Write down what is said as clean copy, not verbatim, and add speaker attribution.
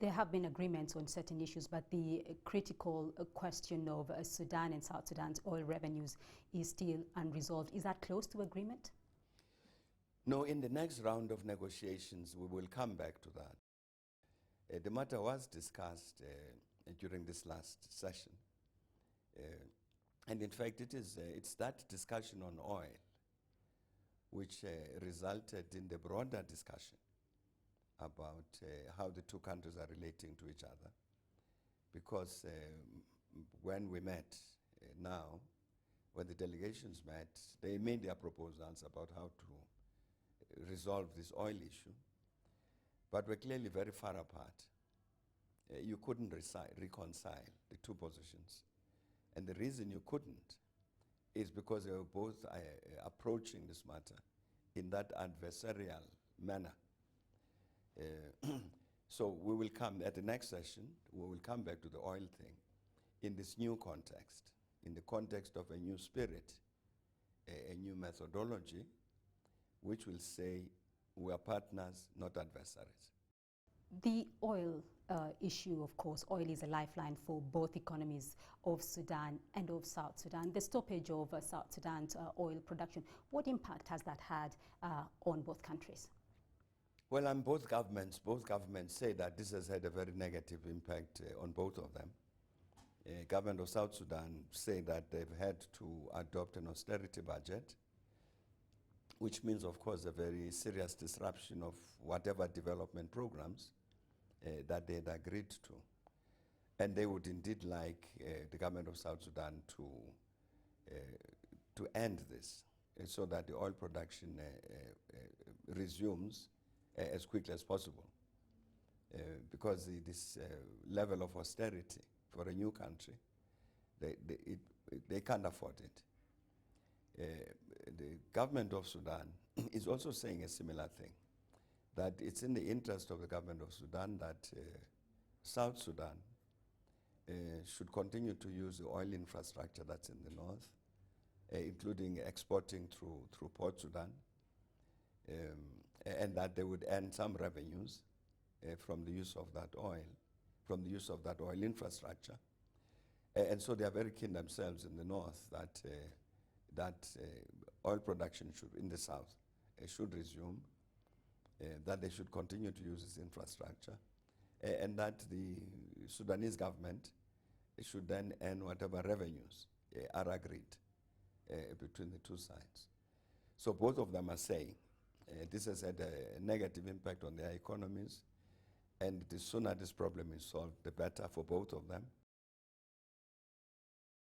Speaker 1: There have been agreements on certain issues, but the critical question of Sudan and South Sudan's oil revenues is still unresolved. Is that close to agreement?
Speaker 2: No, in the next round of negotiations, we will come back to that. The matter was discussed during this last session. And in fact, it's that discussion on oil which resulted in the broader discussion about how the two countries are relating to each other. Because when we met now, when the delegations met, they made their proposals about how to resolve this oil issue, but we're clearly very far apart. You couldn't reconcile the two positions. And the reason you couldn't is because they were both approaching this matter in that adversarial manner. So we will come, at the next session, we will come back to the oil thing in this new context, in the context of a new spirit, a new methodology, which will say we are partners, not adversaries.
Speaker 1: The oil issue, of course, oil is a lifeline for both economies of Sudan and of South Sudan. The stoppage of South Sudan's oil production, what impact has that had on both countries?
Speaker 2: Well, both governments say that this has had a very negative impact on both of them. Government of South Sudan say that they've had to adopt an austerity budget, which means, of course, a very serious disruption of whatever development programs that they had agreed to. And they would indeed like the government of South Sudan to end this so that the oil production resumes as quickly as possible. Because this level of austerity for a new country, they can't afford it. The government of Sudan is also saying a similar thing, that it's in the interest of the government of Sudan that South Sudan should continue to use the oil infrastructure that's in the north, including exporting through Port Sudan, and that they would earn some revenues from the use of that oil, infrastructure. And so they are very keen themselves in the north that oil production in the south should resume, that they should continue to use this infrastructure, and that the Sudanese government should then earn whatever revenues are agreed between the two sides. So both of them are saying this has had a negative impact on their economies, and the sooner this problem is solved, the better for both of them.